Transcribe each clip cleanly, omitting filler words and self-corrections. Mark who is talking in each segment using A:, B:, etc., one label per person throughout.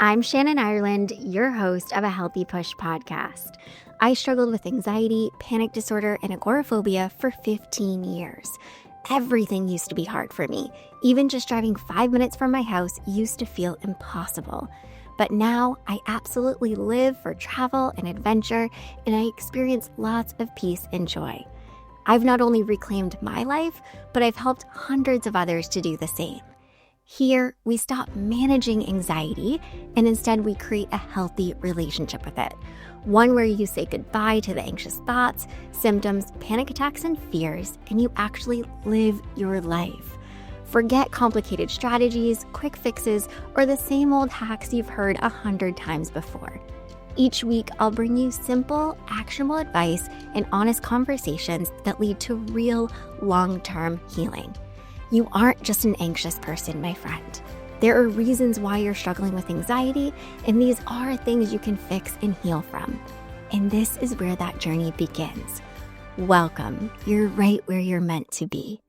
A: I'm Shannon Ireland, your host of a Healthy Push podcast. I struggled with anxiety, panic disorder, and agoraphobia for 15 years. Everything used to be hard for me. Even just driving 5 minutes from my house used to feel impossible. But now I absolutely live for travel and adventure, and I experience lots of peace and joy. I've not only reclaimed my life, but I've helped hundreds of others to do the same. Here, we stop managing anxiety and instead we create a healthy relationship with it. One where you say goodbye to the anxious thoughts, symptoms, panic attacks, and fears, and you actually live your life. Forget complicated strategies, quick fixes, or the same old hacks you've heard 100 times before. Each week, I'll bring you simple, actionable advice and honest conversations that lead to real, long-term healing. You aren't just an anxious person, my friend. There are reasons why you're struggling with anxiety, and these are things you can fix and heal from. And this is where that journey begins. Welcome. You're right where you're meant to be.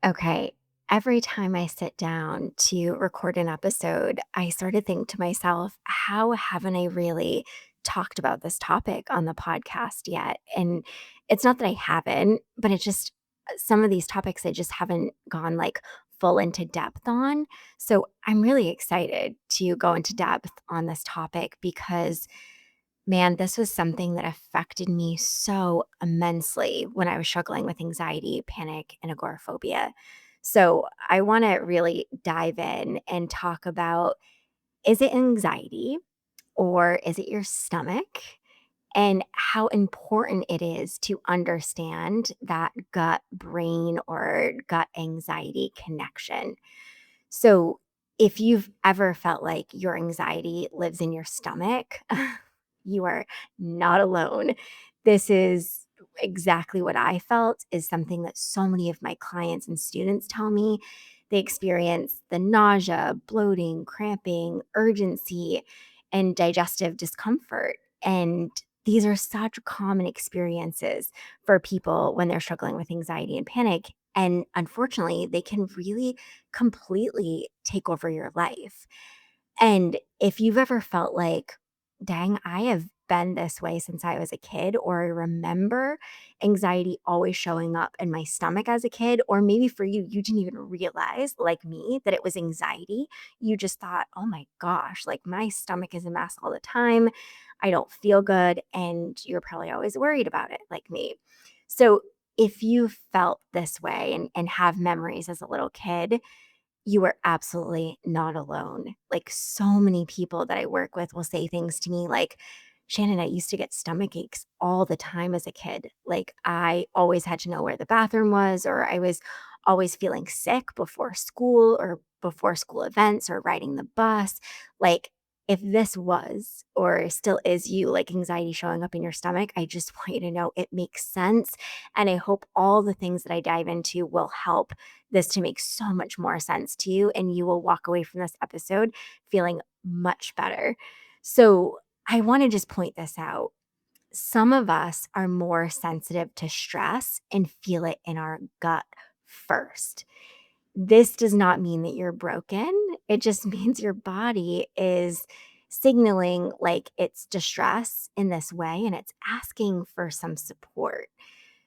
A: Okay, every time I sit down to record an episode, I sort of think to myself, how haven't I really talked about this topic on the podcast yet? And it's not that I haven't, but it's just some of these topics I just haven't gone like full into depth on. So I'm really excited to go into depth on this topic because man, this was something that affected me so immensely when I was struggling with anxiety, panic, and agoraphobia. So, I want to really dive in and talk about, is it anxiety or is it your stomach? And how important it is to understand that gut brain or gut anxiety connection. So, if you've ever felt like your anxiety lives in your stomach, you are not alone. This is exactly what I felt, is something that so many of my clients and students tell me. They experience the nausea, bloating, cramping, urgency, and digestive discomfort. And these are such common experiences for people when they're struggling with anxiety and panic. And unfortunately, they can really completely take over your life. And if you've ever felt like, dang, I have been this way since I was a kid, or I remember anxiety always showing up in my stomach as a kid, or maybe for you, you didn't even realize, like me, that it was anxiety. You just thought, oh my gosh, like my stomach is a mess all the time. I don't feel good. And you're probably always worried about it, like me. So if you felt this way and have memories as a little kid, you are absolutely not alone. Like, so many people that I work with will say things to me like, Shannon, I used to get stomach aches all the time as a kid. Like, I always had to know where the bathroom was, or I was always feeling sick before school or before school events or riding the bus. Like, if this was or still is you, like anxiety showing up in your stomach, I just want you to know it makes sense. And I hope all the things that I dive into will help this to make so much more sense to you, and you will walk away from this episode feeling much better. So, I want to just point this out. Some of us are more sensitive to stress and feel it in our gut first. This does not mean that you're broken. It just means your body is signaling like it's distress in this way and it's asking for some support.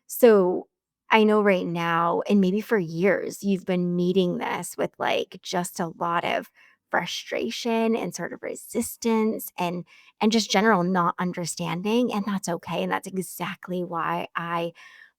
A: So I know right now, and maybe for years, you've been meeting this with like just a lot of frustration and sort of resistance and just general not understanding. And that's okay. And that's exactly why I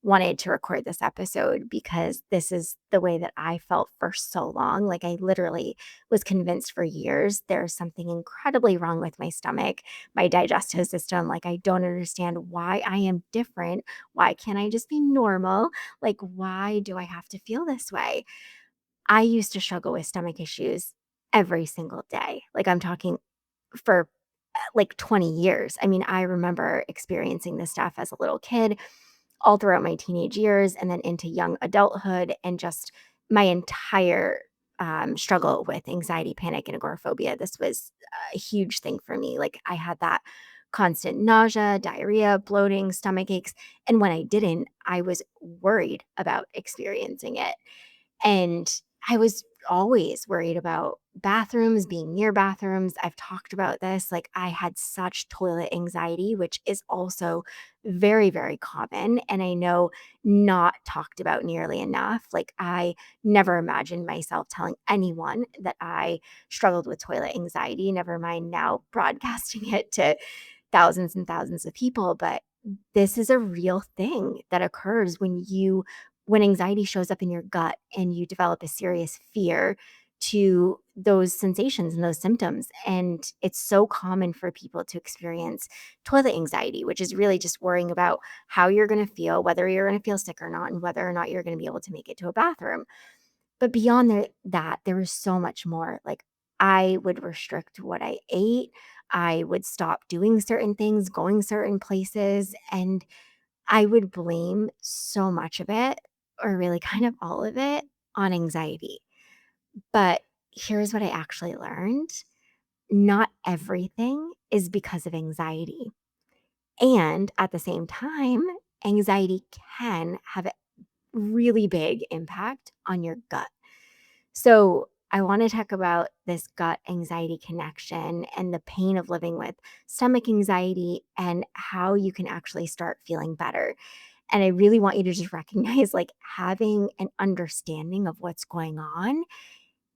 A: wanted to record this episode, because this is the way that I felt for so long. Like, I literally was convinced for years there's something incredibly wrong with my stomach, my digestive system. Like, I don't understand why I am different. Why can't I just be normal? Like, why do I have to feel this way? I used to struggle with stomach issues every single day. Like, I'm talking for like 20 years. I mean, I remember experiencing this stuff as a little kid, all throughout my teenage years, and then into young adulthood, and just my entire struggle with anxiety, panic, and agoraphobia. This was a huge thing for me. Like, I had that constant nausea, diarrhea, bloating, stomach aches. And when I didn't, I was worried about experiencing it. And I was always worried about bathrooms, being near bathrooms. I've talked about this. Like, I had such toilet anxiety, which is also very, very common. And I know not talked about nearly enough. Like, I never imagined myself telling anyone that I struggled with toilet anxiety, never mind now broadcasting it to thousands and thousands of people. But this is a real thing that occurs when anxiety shows up in your gut and you develop a serious fear to those sensations and those symptoms. And it's so common for people to experience toilet anxiety, which is really just worrying about how you're going to feel, whether you're going to feel sick or not, and whether or not you're going to be able to make it to a bathroom. But beyond that, there was so much more. Like, I would restrict what I ate. I would stop doing certain things, going certain places, and I would blame so much of it, or really kind of all of it, on anxiety. But here's what I actually learned: not everything is because of anxiety. And at the same time, anxiety can have a really big impact on your gut. So, I want to talk about this gut anxiety connection and the pain of living with stomach anxiety and how you can actually start feeling better. And I really want you to just recognize, like, having an understanding of what's going on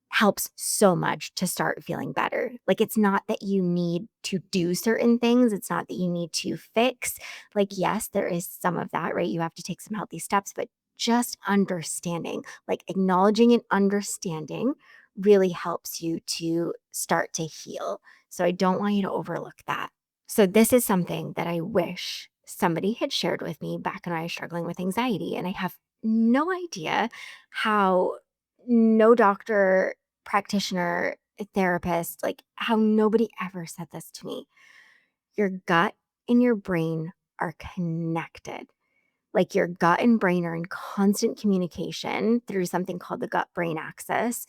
A: helps so much to start feeling better. Like, it's not that you need to do certain things, it's not that you need to fix. Like, yes, there is some of that, right? You have to take some healthy steps, but just understanding, like acknowledging and understanding really helps you to start to heal. So I don't want you to overlook that. So this is something that I wish somebody had shared with me back when I was struggling with anxiety, and I have no idea how no doctor, practitioner, therapist, like, how nobody ever said this to me. Your gut and your brain are connected. Like, your gut and brain are in constant communication through something called the gut brain axis.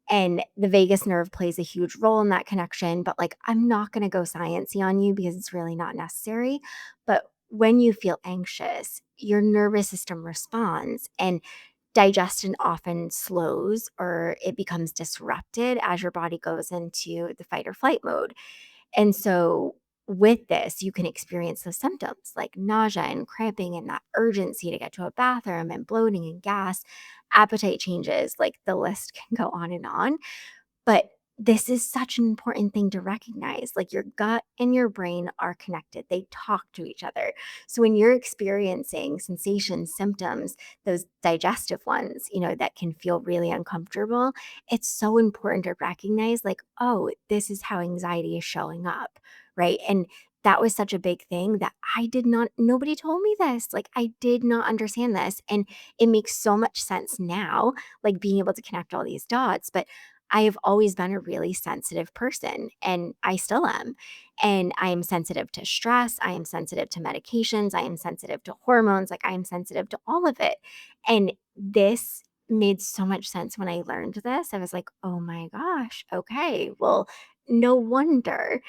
A: And the vagus nerve plays a huge role in that connection. But, like, I'm not going to go sciencey on you because it's really not necessary. But when you feel anxious, your nervous system responds, and digestion often slows or it becomes disrupted as your body goes into the fight or flight mode. And so, with this, you can experience those symptoms like nausea and cramping and that urgency to get to a bathroom and bloating and gas, appetite changes, like the list can go on and on. But this is such an important thing to recognize. Like, your gut and your brain are connected, they talk to each other. So, when you're experiencing sensations, symptoms, those digestive ones, that can feel really uncomfortable, it's so important to recognize, like, oh, this is how anxiety is showing up. Right. And that was such a big thing that nobody told me this. Like, I did not understand this. And it makes so much sense now, like being able to connect all these dots. But I have always been a really sensitive person, and I still am. And I am sensitive to stress. I am sensitive to medications. I am sensitive to hormones. Like, I am sensitive to all of it. And this made so much sense when I learned this. I was like, oh my gosh, okay, well, no wonder.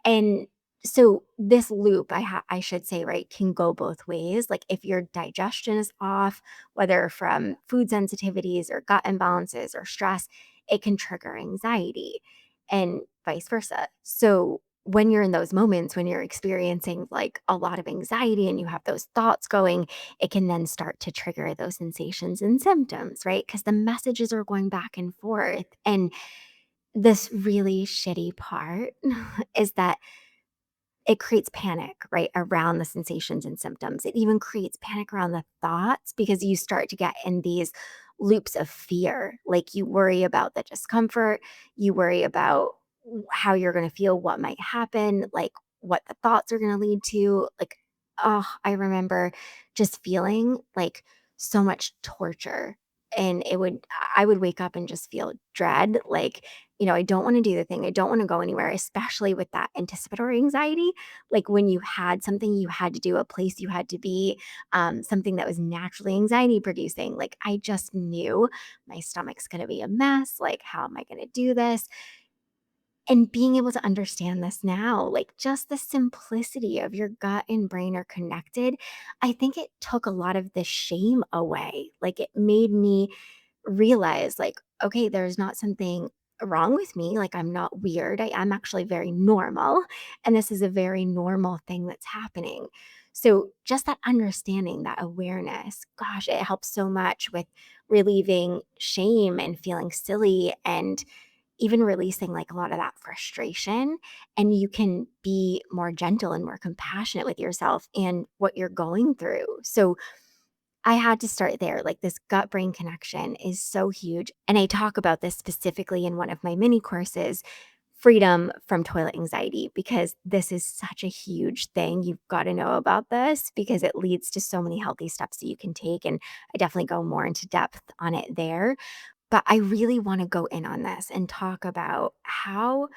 A: And so this loop, I should say, right, can go both ways. Like, if your digestion is off, whether from food sensitivities or gut imbalances or stress, it can trigger anxiety and vice versa. So when you're in those moments, when you're experiencing like a lot of anxiety and you have those thoughts going, it can then start to trigger those sensations and symptoms, right? Because the messages are going back and forth. And this really shitty part is that it creates panic, right, around the sensations and symptoms. It even creates panic around the thoughts because you start to get in these loops of fear. Like, you worry about the discomfort, you worry about how you're going to feel, what might happen, like what the thoughts are going to lead to. Like, oh, I remember just feeling like so much torture. And I would wake up and just feel dread. Like, I don't want to do the thing. I don't want to go anywhere, especially with that anticipatory anxiety. Like, when you had something you had to do, a place you had to be, something that was naturally anxiety producing. Like, I just knew my stomach's going to be a mess. Like, how am I going to do this? And being able to understand this now, like just the simplicity of your gut and brain are connected, I think it took a lot of the shame away. Like, it made me realize, like, okay, there's not something wrong with me. Like, I'm not weird. I am actually very normal. And this is a very normal thing that's happening. So, just that understanding, that awareness, gosh, it helps so much with relieving shame and feeling silly and even releasing like a lot of that frustration. And you can be more gentle and more compassionate with yourself and what you're going through. So, I had to start there. Like this gut brain connection is so huge. And I talk about this specifically in one of my mini courses, Freedom from Toilet Anxiety, because this is such a huge thing. You've got to know about this because it leads to so many healthy steps that you can take. And I definitely go more into depth on it there. But I really want to go in on this and talk about how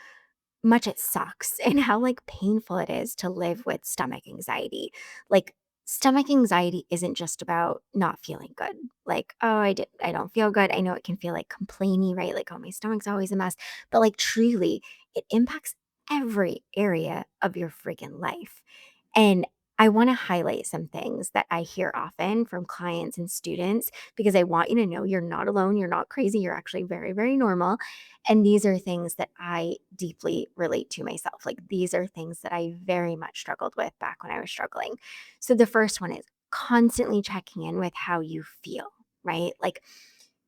A: much it sucks and how, like, painful it is to live with stomach anxiety. Like, stomach anxiety isn't just about not feeling good. Like, "Oh, I don't feel good." I know it can feel, like, complainy, right? Like, "Oh, my stomach's always a mess." But, like, truly, it impacts every area of your friggin' life. And I wanna highlight some things that I hear often from clients and students because I want you to know you're not alone, you're not crazy, you're actually very, very normal. And these are things that I deeply relate to myself. Like, these are things that I very much struggled with back when I was struggling. So the first one is constantly checking in with how you feel, right? Like,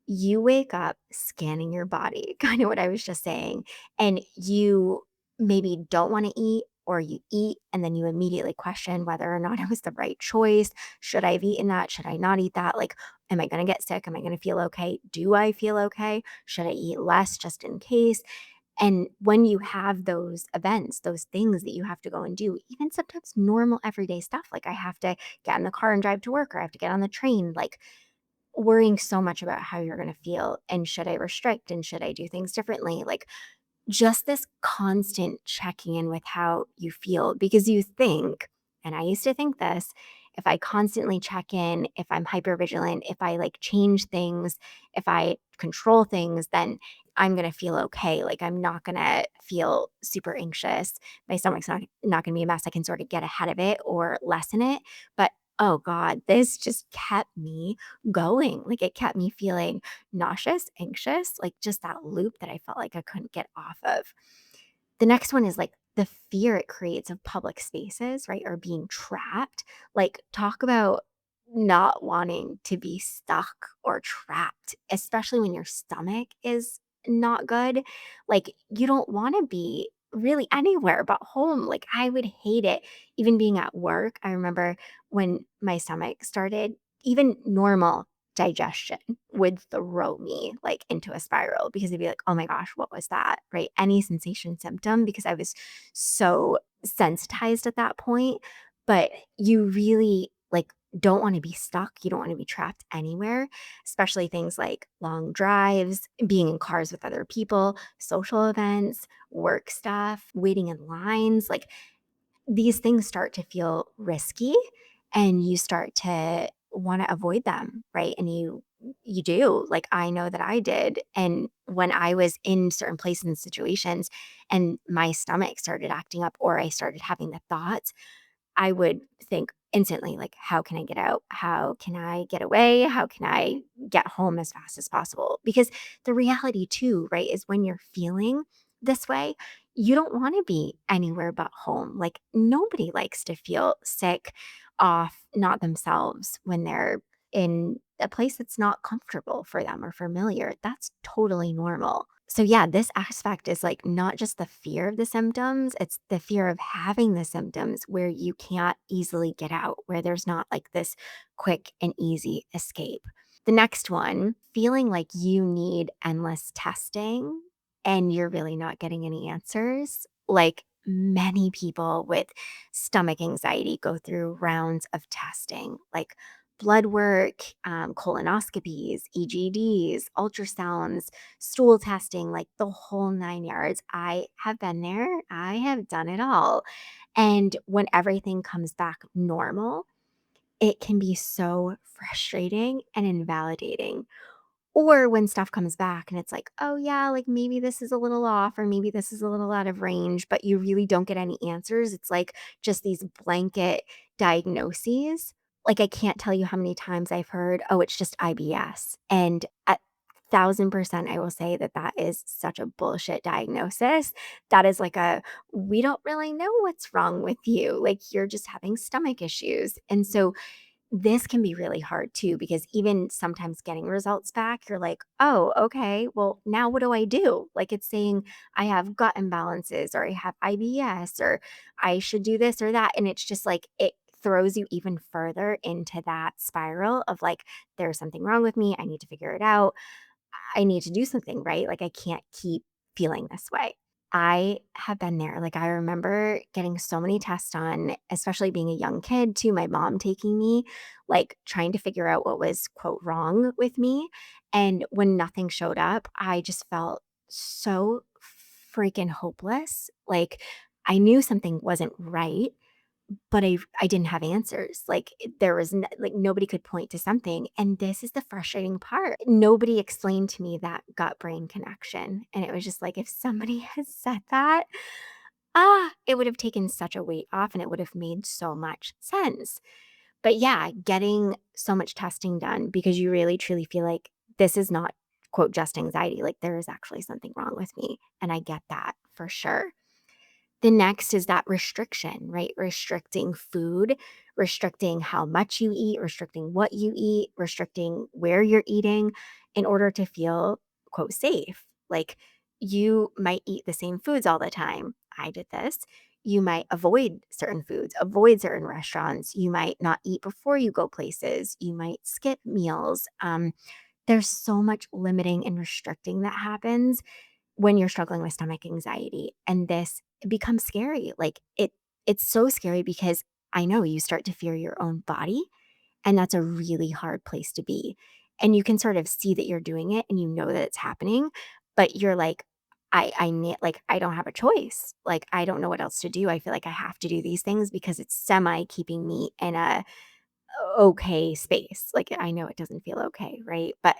A: you wake up scanning your body, kind of what I was just saying, and you maybe don't want to eat or you eat and then you immediately question whether or not it was the right choice. Should I have eaten that? Should I not eat that? Like, am I going to get sick? Am I going to feel okay? Do I feel okay? Should I eat less just in case? And when you have those events, those things that you have to go and do, even sometimes normal everyday stuff, like I have to get in the car and drive to work or I have to get on the train, like worrying so much about how you're going to feel and should I restrict and should I do things differently? Like just this constant checking in with how you feel because you think, and I used to think this, if I constantly check in, if I'm hyper vigilant, if I like change things, if I control things, then I'm going to feel okay. Like I'm not going to feel super anxious. My stomach's not going to be a mess. I can sort of get ahead of it or lessen it. But oh God, this just kept me going. Like it kept me feeling nauseous, anxious, like just that loop that I felt like I couldn't get off of. The next one is like the fear it creates of public spaces, right? Or being trapped. Like, talk about not wanting to be stuck or trapped, especially when your stomach is not good. Like, you don't want to be really anywhere but home. Like, I would hate it. Even being at work, I remember when my stomach started, even normal digestion would throw me like into a spiral because I'd be like, oh my gosh, what was that? Right. Any sensation symptom because I was so sensitized at that point. But you really like don't want to be stuck. You don't want to be trapped anywhere, especially things like long drives, being in cars with other people, social events, work stuff, waiting in lines. Like these things start to feel risky and you start to want to avoid them, right? And you do. Like I know that I did. And when I was in certain places and situations and my stomach started acting up or I started having the thoughts, I would think instantly, like, how can I get out? How can I get away? How can I get home as fast as possible? Because the reality, too, right, is when you're feeling this way, you don't want to be anywhere but home. Like, nobody likes to feel sick, off, not themselves when they're in a place that's not comfortable for them or familiar. That's totally normal. So yeah, this aspect is like not just the fear of the symptoms, it's the fear of having the symptoms where you can't easily get out, where there's not like this quick and easy escape. The next one, feeling like you need endless testing and you're really not getting any answers. Like many people with stomach anxiety go through rounds of testing, like blood work, colonoscopies, EGDs, ultrasounds, stool testing, like the whole 9 yards. I have been there. I have done it all. And when everything comes back normal, it can be so frustrating and invalidating. Or when stuff comes back and it's like, oh, yeah, like maybe this is a little off or maybe this is a little out of range, but you really don't get any answers. It's like just these blanket diagnoses. Like, I can't tell you how many times I've heard, oh, it's just IBS. And 1000% I will say that that is such a bullshit diagnosis. That is like a, we don't really know what's wrong with you. Like you're just having stomach issues. And so this can be really hard too, because even sometimes getting results back, you're like, oh, okay, well, now what do I do? Like it's saying I have gut imbalances or I have IBS or I should do this or that. And it's just like, it throws you even further into that spiral of like, there's something wrong with me. I need to figure it out. I need to do something, right? Like I can't keep feeling this way. I have been there. Like, I remember getting so many tests done, especially being a young kid, too. My mom taking me, like, trying to figure out what was, quote, wrong with me. And when nothing showed up, I just felt so freaking hopeless. Like, I knew something wasn't right, but I didn't have answers. Like, there was n like, nobody could point to something, and this is the frustrating part. Nobody explained to me that gut-brain connection, and it was just like, if somebody had said that, it would have taken such a weight off, and it would have made so much sense. But yeah, getting so much testing done because you really truly feel like this is not, quote, "just anxiety," like, there is actually something wrong with me, and I get that for sure. The next is that restriction, right? Restricting food, restricting how much you eat, restricting what you eat, restricting where you're eating in order to feel, quote, safe. Like you might eat the same foods all the time. I did this. You might avoid certain foods, avoid certain restaurants. You might not eat before you go places. You might skip meals. There's so much limiting and restricting that happens when you're struggling with stomach anxiety, and this becomes scary. Like it's so scary because I know you start to fear your own body, and that's a really hard place to be. And you can sort of see that you're doing it and you know that it's happening, but you're like, I need, like, I don't have a choice. Like I don't know what else to do. I feel like I have to do these things because it's semi keeping me in a okay space. Like I know it doesn't feel okay, right? But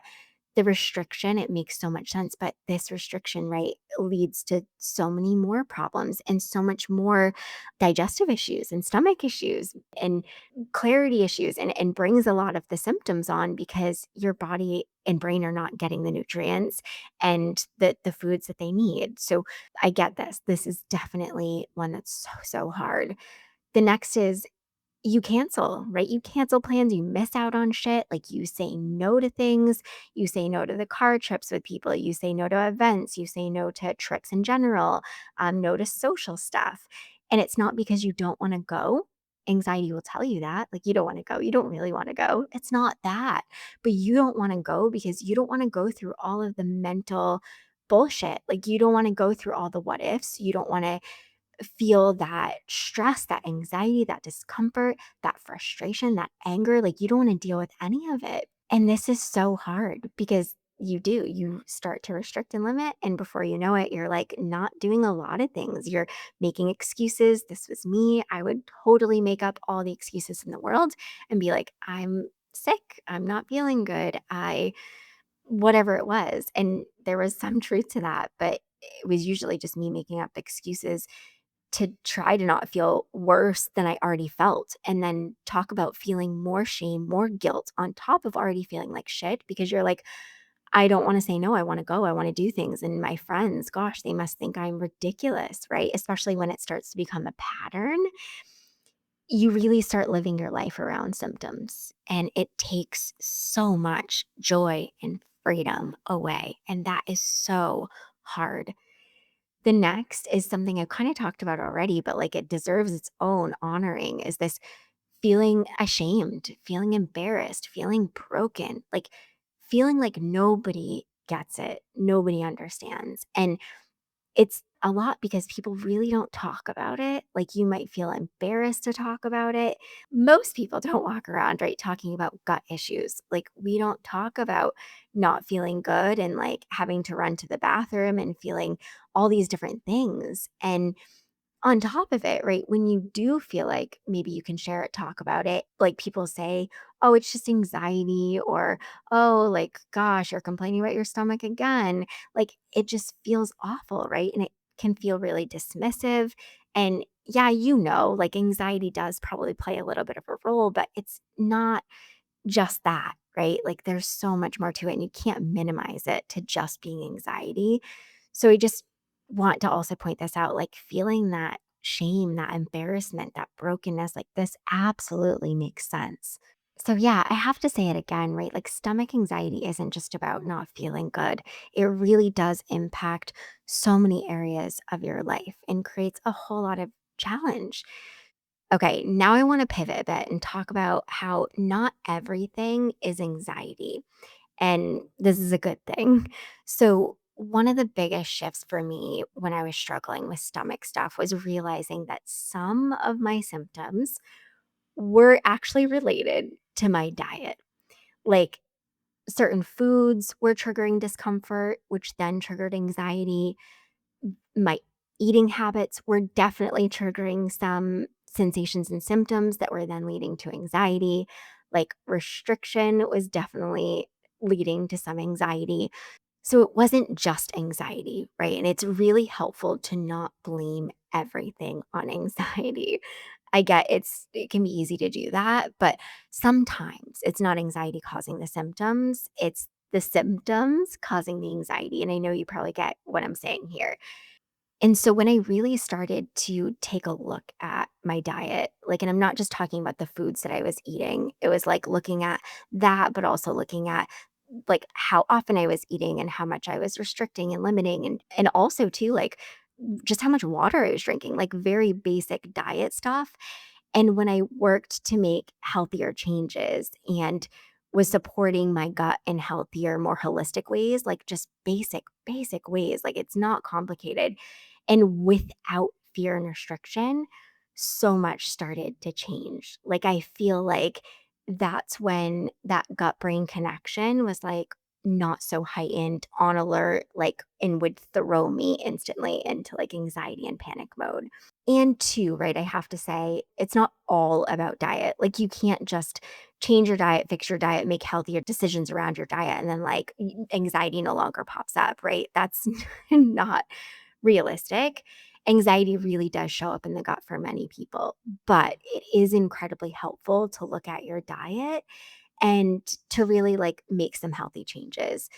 A: the restriction, it makes so much sense, but this restriction, right, leads to so many more problems and so much more digestive issues and stomach issues and clarity issues and brings a lot of the symptoms on because your body and brain are not getting the nutrients and the foods that they need. So I get this. This is definitely one that's so hard. The next is you cancel, right? You cancel plans, you miss out on shit, like, you say no to things, you say no to the car trips with people, you say no to events, you say no to trips in general, no to social stuff, and it's not because you don't wanna go. Anxiety will tell you that, like, you don't wanna go, you don't really wanna go. It's not that, but you don't wanna go because you don't wanna go through all of the mental bullshit, like, you don't wanna go through all the what ifs, you don't wanna feel that stress, that anxiety, that discomfort, that frustration, that anger. Like you don't want to deal with any of it. And this is so hard because you start to restrict and limit. And before you know it, you're like not doing a lot of things. You're making excuses. This was me. I would totally make up all the excuses in the world and be like, I'm sick. I'm not feeling good. Whatever it was. And there was some truth to that, but it was usually just me making up excuses to try to not feel worse than I already felt, and then talk about feeling more shame, more guilt on top of already feeling like shit because you're like, I don't wanna say no, I wanna go, I wanna do things, and my friends, gosh, they must think I'm ridiculous, right? Especially when it starts to become a pattern, you really start living your life around symptoms, and it takes so much joy and freedom away, and that is so hard. The next is something I've kinda talked about already, but, like, it deserves its own honoring, is this feeling ashamed, feeling embarrassed, feeling broken, like, feeling like nobody gets it, nobody understands, and it's a lot because people really don't talk about it, like, you might feel embarrassed to talk about it. Most people don't walk around, right, talking about gut issues, like, we don't talk about not feeling good and, like, having to run to the bathroom and feeling all these different things, and on top of it, right, when you do feel like maybe you can share it, talk about it, like people say, "Oh, it's just anxiety," or, "Oh, like, gosh, you're complaining about your stomach again." Like, it just feels awful, right? And it can feel really dismissive. And yeah, like anxiety does probably play a little bit of a role, but it's not just that. right? Like there's so much more to it and you can't minimize it to just being anxiety. So I just want to also point this out, like feeling that shame, that embarrassment, that brokenness, like this absolutely makes sense. So, yeah, I have to say it again, right? Like, stomach anxiety isn't just about not feeling good. It really does impact so many areas of your life and creates a whole lot of challenge. Okay, now I want to pivot a bit and talk about how not everything is anxiety. And this is a good thing. So, one of the biggest shifts for me when I was struggling with stomach stuff was realizing that some of my symptoms were actually related to my diet. Like certain foods were triggering discomfort, which then triggered anxiety. My eating habits were definitely triggering some sensations and symptoms that were then leading to anxiety. Like restriction was definitely leading to some anxiety. So it wasn't just anxiety, right? And it's really helpful to not blame everything on anxiety. I get it can be easy to do that, but sometimes it's not anxiety causing the symptoms, it's the symptoms causing the anxiety. And I know you probably get what I'm saying here. And so when I really started to take a look at my diet, like, and I'm not just talking about the foods that I was eating, it was like looking at that, but also looking at like how often I was eating and how much I was restricting and limiting and also too like just how much water I was drinking, like very basic diet stuff. And when I worked to make healthier changes and was supporting my gut in healthier, more holistic ways, like just basic ways, like it's not complicated. And without fear and restriction, so much started to change. Like I feel like that's when that gut brain connection was like not so heightened, on alert, like, and would throw me instantly into like anxiety and panic mode. And two, right, I have to say, it's not all about diet. Like, you can't just change your diet, fix your diet, make healthier decisions around your diet, and then like anxiety no longer pops up, right? That's not realistic. Anxiety really does show up in the gut for many people, but it is incredibly helpful to look at your diet and to really like make some healthy changes.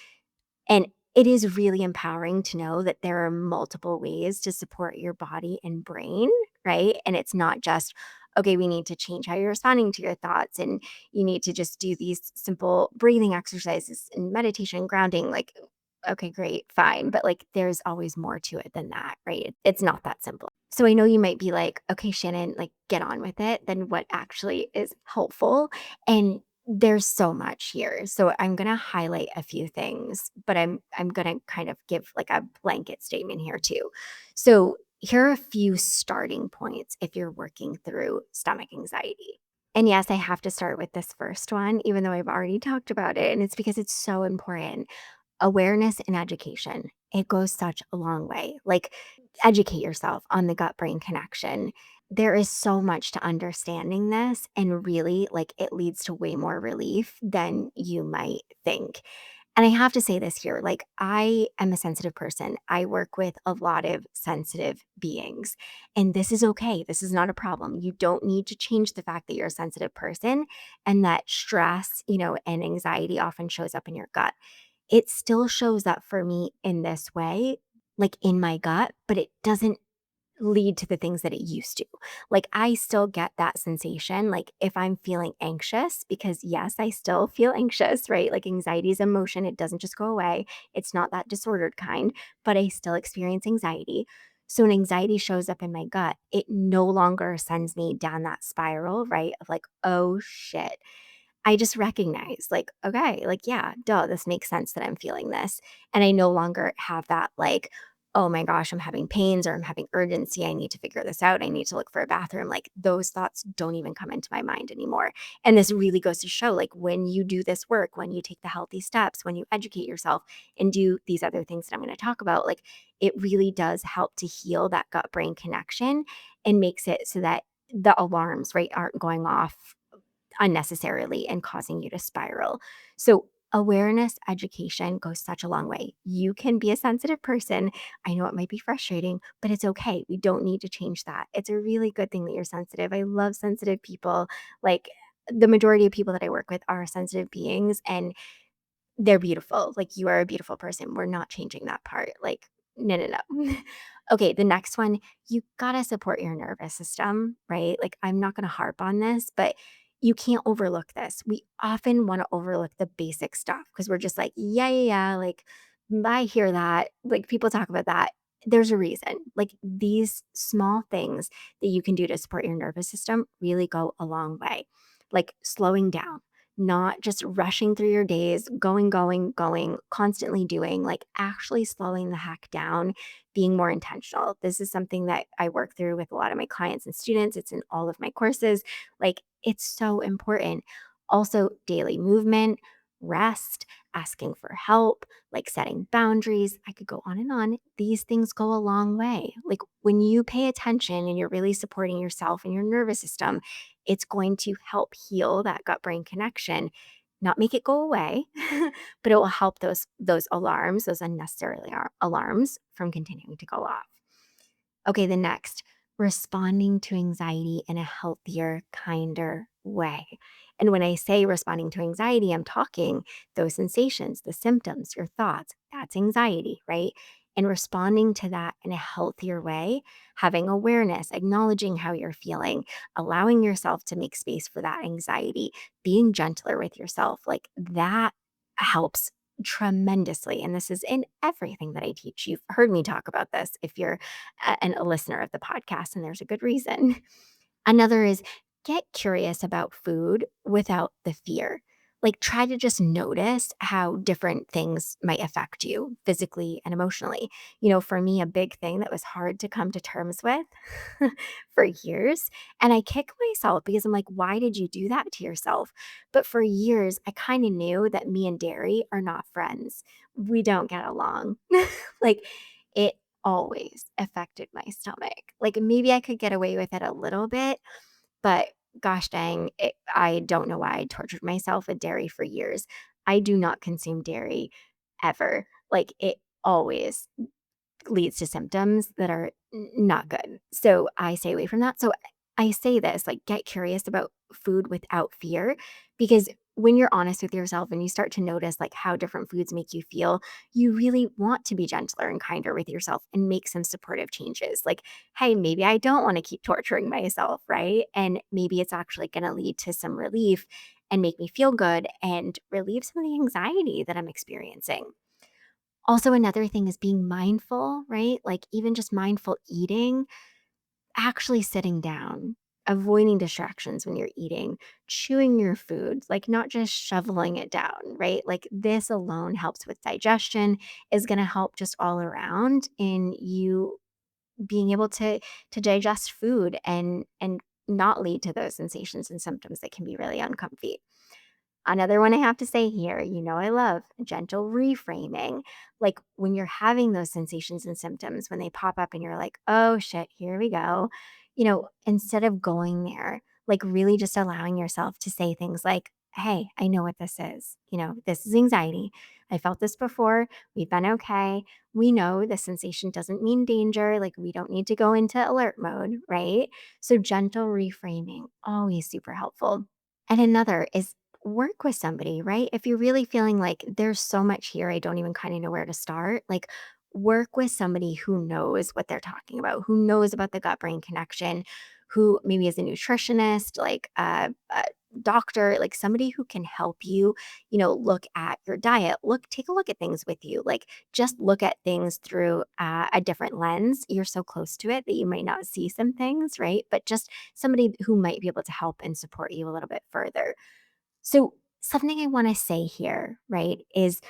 A: And it is really empowering to know that there are multiple ways to support your body and brain, right? And it's not just, okay, we need to change how you're responding to your thoughts and you need to just do these simple breathing exercises and meditation, grounding. Like, okay, great, fine. But like, there's always more to it than that, right? It's not that simple. So I know you might be like, okay, Shannon, like, get on with it. Then what actually is helpful? And there's so much here. So I'm going to highlight a few things, but I'm going to kind of give like a blanket statement here too. So here are a few starting points if you're working through stomach anxiety. And yes, I have to start with this first one, even though I've already talked about it. And it's because it's so important. Awareness and education. It goes such a long way. Like, educate yourself on the gut brain connection. There is so much to understanding this, and really, like, it leads to way more relief than you might think. And I have to say this here, like, I am a sensitive person. I work with a lot of sensitive beings, and this is okay. This is not a problem. You don't need to change the fact that you're a sensitive person and that stress, and anxiety often shows up in your gut. It still shows up for me in this way, like in my gut, but it doesn't lead to the things that it used to. Like, I still get that sensation, like, if I'm feeling anxious, because yes, I still feel anxious, right? Like, anxiety is emotion, it doesn't just go away. It's not that disordered kind, but I still experience anxiety. So when anxiety shows up in my gut, it no longer sends me down that spiral, right? Of like, oh shit. I just recognize, like, okay, like, yeah, duh, this makes sense that I'm feeling this. And I no longer have that, like, oh my gosh, I'm having pains or I'm having urgency. I need to figure this out. I need to look for a bathroom. Like, those thoughts don't even come into my mind anymore. And this really goes to show, like, when you do this work, when you take the healthy steps, when you educate yourself and do these other things that I'm going to talk about, like, it really does help to heal that gut brain connection and makes it so that the alarms, right, aren't going off unnecessarily and causing you to spiral. So, awareness, education goes such a long way. You can be a sensitive person. I know it might be frustrating, but it's okay. We don't need to change that. It's a really good thing that you're sensitive. I love sensitive people. Like, the majority of people that I work with are sensitive beings, and they're beautiful. Like, you are a beautiful person. We're not changing that part. Like, no, no, no. Okay, the next one, you gotta support your nervous system, right? Like, I'm not gonna harp on this, but you can't overlook this. We often wanna overlook the basic stuff because we're just like, yeah, yeah, yeah. Like, I hear that. Like, people talk about that. There's a reason. Like, these small things that you can do to support your nervous system really go a long way. Like, slowing down, not just rushing through your days, going, going, going, constantly doing, like actually slowing the heck down, being more intentional. This is something that I work through with a lot of my clients and students. It's in all of my courses. Like, it's so important. Also, daily movement, rest, asking for help, like setting boundaries. I could go on and on. These things go a long way. Like, when you pay attention and you're really supporting yourself and your nervous system, it's going to help heal that gut brain connection, not make it go away, but it will help those alarms, those unnecessary alarms from continuing to go off. Okay, the next, responding to anxiety in a healthier, kinder way. And when I say responding to anxiety, I'm talking those sensations, the symptoms, your thoughts, that's anxiety, right? And responding to that in a healthier way, having awareness, acknowledging how you're feeling, allowing yourself to make space for that anxiety, being gentler with yourself, like that helps tremendously. And this is in everything that I teach. You've heard me talk about this if you're a listener of the podcast, and there's a good reason. Another is get curious about food without the fear. Like, try to just notice how different things might affect you physically and emotionally. For me, a big thing that was hard to come to terms with for years. And I kick myself because I'm like, why did you do that to yourself? But for years, I kind of knew that me and dairy are not friends. We don't get along. Like, it always affected my stomach. Like, maybe I could get away with it a little bit, but gosh dang, I don't know why I tortured myself with dairy for years. I do not consume dairy ever. Like, it always leads to symptoms that are not good. So I stay away from that. So I say this, like, get curious about food without fear, because when you're honest with yourself and you start to notice like how different foods make you feel, you really want to be gentler and kinder with yourself and make some supportive changes. Like, hey, maybe I don't want to keep torturing myself, right? And maybe it's actually going to lead to some relief and make me feel good and relieve some of the anxiety that I'm experiencing. Also, another thing is being mindful, right? Like, even just mindful eating, actually sitting down, avoiding distractions when you're eating, chewing your food, like not just shoveling it down, right? Like, this alone helps with digestion, is going to help just all around in you being able to digest food and not lead to those sensations and symptoms that can be really uncomfy. Another one I have to say here, I love gentle reframing. Like, when you're having those sensations and symptoms, when they pop up and you're like, oh shit, here we go. Instead of going there, like really just allowing yourself to say things like, hey, I know what this is. This is anxiety. I felt this before. We've been okay. We know the sensation doesn't mean danger. Like, we don't need to go into alert mode, right? So, gentle reframing, always super helpful. And another is work with somebody, right? If you're really feeling like there's so much here, I don't even kind of know where to start, like, work with somebody who knows what they're talking about, who knows about the gut brain connection, who maybe is a nutritionist, like a doctor, like somebody who can help you, look at your diet, take a look at things with you, like just look at things through a different lens. You're so close to it that you might not see some things, right? But just somebody who might be able to help and support you a little bit further. So, something I want to say here, right, is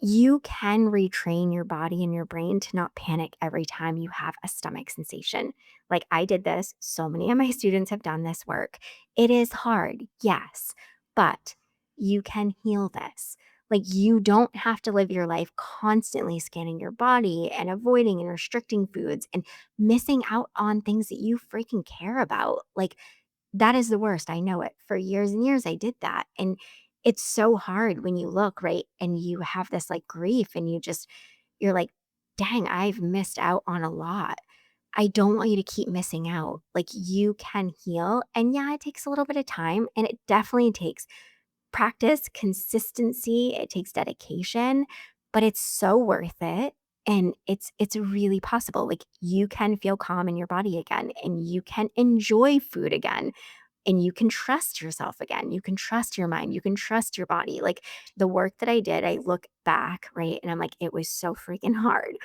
A: you can retrain your body and your brain to not panic every time you have a stomach sensation. Like, I did this, so many of my students have done this work. It is hard, yes, but you can heal this. Like, you don't have to live your life constantly scanning your body and avoiding and restricting foods and missing out on things that you freaking care about. Like, that is the worst, I know it. For years and years, I did that, and it's so hard when you look, right, and you have this, like, grief, and you're like, "Dang, I've missed out on a lot." I don't want you to keep missing out. Like, you can heal. And yeah, it takes a little bit of time, and it definitely takes practice, consistency, it takes dedication, but it's so worth it. And it's really possible. Like, you can feel calm in your body again, and you can enjoy food again, and you can trust yourself again. You can trust your mind. You can trust your body. Like, the work that I did, I look back, right? And I'm like, it was so freaking hard.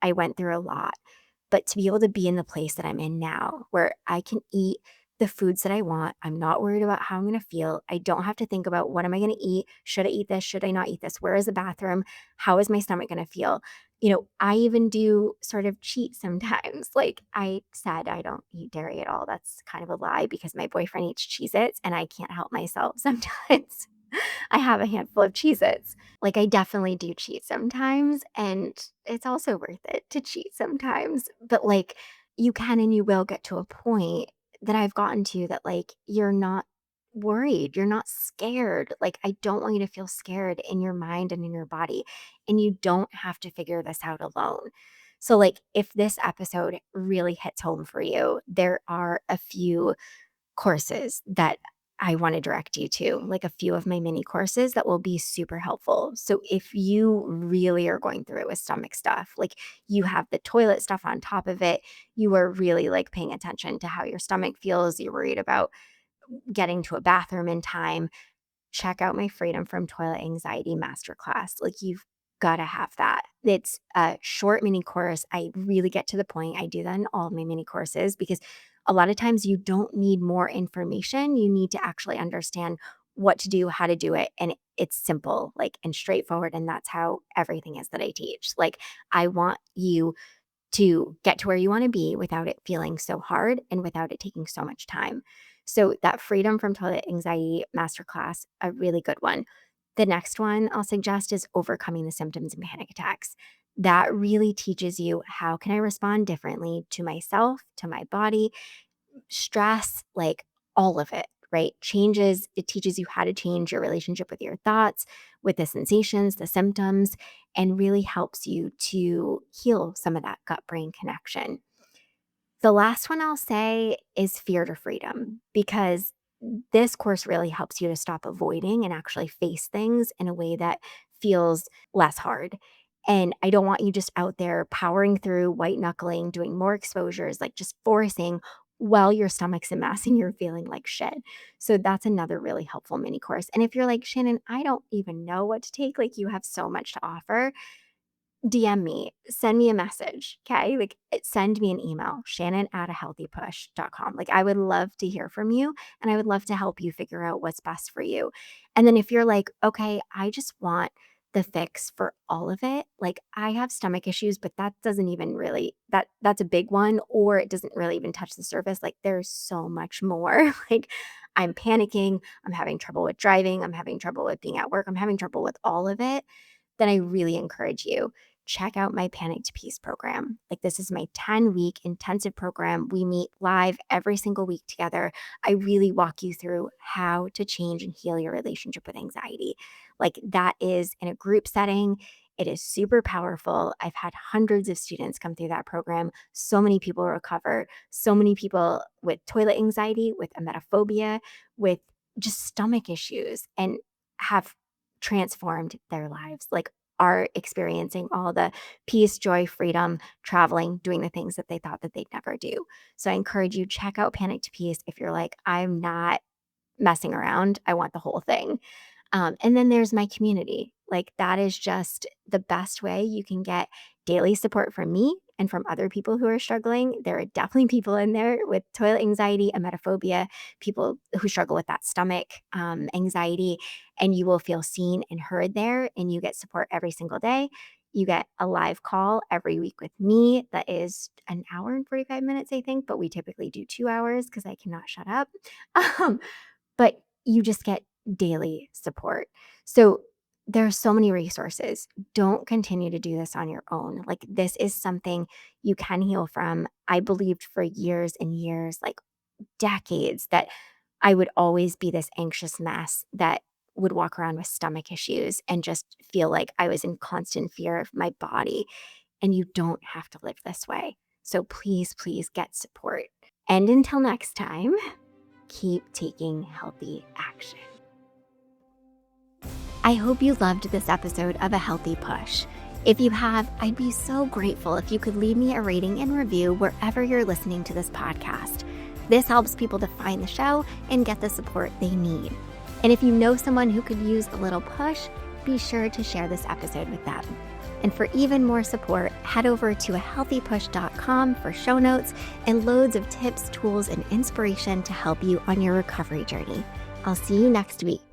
A: I went through a lot. But to be able to be in the place that I'm in now, where I can eat the foods that I want, I'm not worried about how I'm going to feel. I don't have to think about what am I going to eat? Should I eat this? Should I not eat this? Where is the bathroom? How is my stomach going to feel? I even do sort of cheat sometimes. Like I said, I don't eat dairy at all. That's kind of a lie because my boyfriend eats Cheez Its and I can't help myself sometimes. I have a handful of Cheez Its. Like, I definitely do cheat sometimes, and it's also worth it to cheat sometimes. But, like, you can and you will get to a point that I've gotten to that, like, you're not worried, you're not scared. Like, I don't want you to feel scared in your mind and in your body, and you don't have to figure this out alone. So, like, if this episode really hits home for you, there are a few courses that I want to direct you to, like a few of my mini courses that will be super helpful. So if you really are going through it with stomach stuff, like you have the toilet stuff on top of it, you are really like paying attention to how your stomach feels, you're worried about getting to a bathroom in time, check out my Freedom from Toilet Anxiety Masterclass. Like, you've got to have that. It's a short mini course. I really get to the point. I do that in all of my mini courses because a lot of times you don't need more information. You need to actually understand what to do, how to do it. And it's simple, like, and straightforward. And that's how everything is that I teach. Like, I want you to get to where you want to be without it feeling so hard and without it taking so much time. So that Freedom from Toilet Anxiety Masterclass, a really good one. The next one I'll suggest is Overcoming the Symptoms and Panic Attacks. That really teaches you how can I respond differently to myself, to my body, stress, like all of it, right? Changes, it teaches you how to change your relationship with your thoughts, with the sensations, the symptoms, and really helps you to heal some of that gut brain connection. The last one I'll say is Fear to Freedom, because this course really helps you to stop avoiding and actually face things in a way that feels less hard. And I don't want you just out there powering through, white knuckling, doing more exposures, like just forcing while your stomach's a mess and you're feeling like shit. So that's another really helpful mini course. And if you're like, Shannon, I don't even know what to take, like you have so much to offer, DM me, send me a message, okay? Like, send me an email, shannon@ahealthypush.com. Like, I would love to hear from you, and I would love to help you figure out what's best for you. And then if you're like, okay, I just want the fix for all of it. Like, I have stomach issues, but that doesn't even really that's a big one, or it doesn't really even touch the surface. Like, there's so much more. Like, I'm panicking, I'm having trouble with driving, I'm having trouble with being at work, I'm having trouble with all of it. Then I really encourage you, check out my Panic to Peace program. Like, this is my 10-week intensive program. We meet live every single week together. I really walk you through how to change and heal your relationship with anxiety. Like, that is in a group setting. It is super powerful. I've had hundreds of students come through that program. So many people recover. So many people with toilet anxiety, with emetophobia, with just stomach issues, and have transformed their lives. Like, are experiencing all the peace, joy, freedom, traveling, doing the things that they thought that they'd never do. So I encourage you, check out Panic to Peace if you're like, I'm not messing around. I want the whole thing. And then there's my community. Like, that is just the best way you can get daily support from me and from other people who are struggling. There are definitely people in there with toilet anxiety, emetophobia, people who struggle with that stomach anxiety, and you will feel seen and heard there. And you get support every single day. You get a live call every week with me that is an hour and 45 minutes, I think, but we typically do 2 hours because I cannot shut up. Um, but you just get daily support. So there are so many resources. Don't continue to do this on your own. Like, this is something you can heal from. I believed for years and years, like decades, that I would always be this anxious mess that would walk around with stomach issues and just feel like I was in constant fear of my body. And you don't have to live this way. So please, please get support. And until next time, keep taking healthy action. I hope you loved this episode of A Healthy Push. If you have, I'd be so grateful if you could leave me a rating and review wherever you're listening to this podcast. This helps people to find the show and get the support they need. And if you know someone who could use a little push, be sure to share this episode with them. And for even more support, head over to ahealthypush.com for show notes and loads of tips, tools, and inspiration to help you on your recovery journey. I'll see you next week.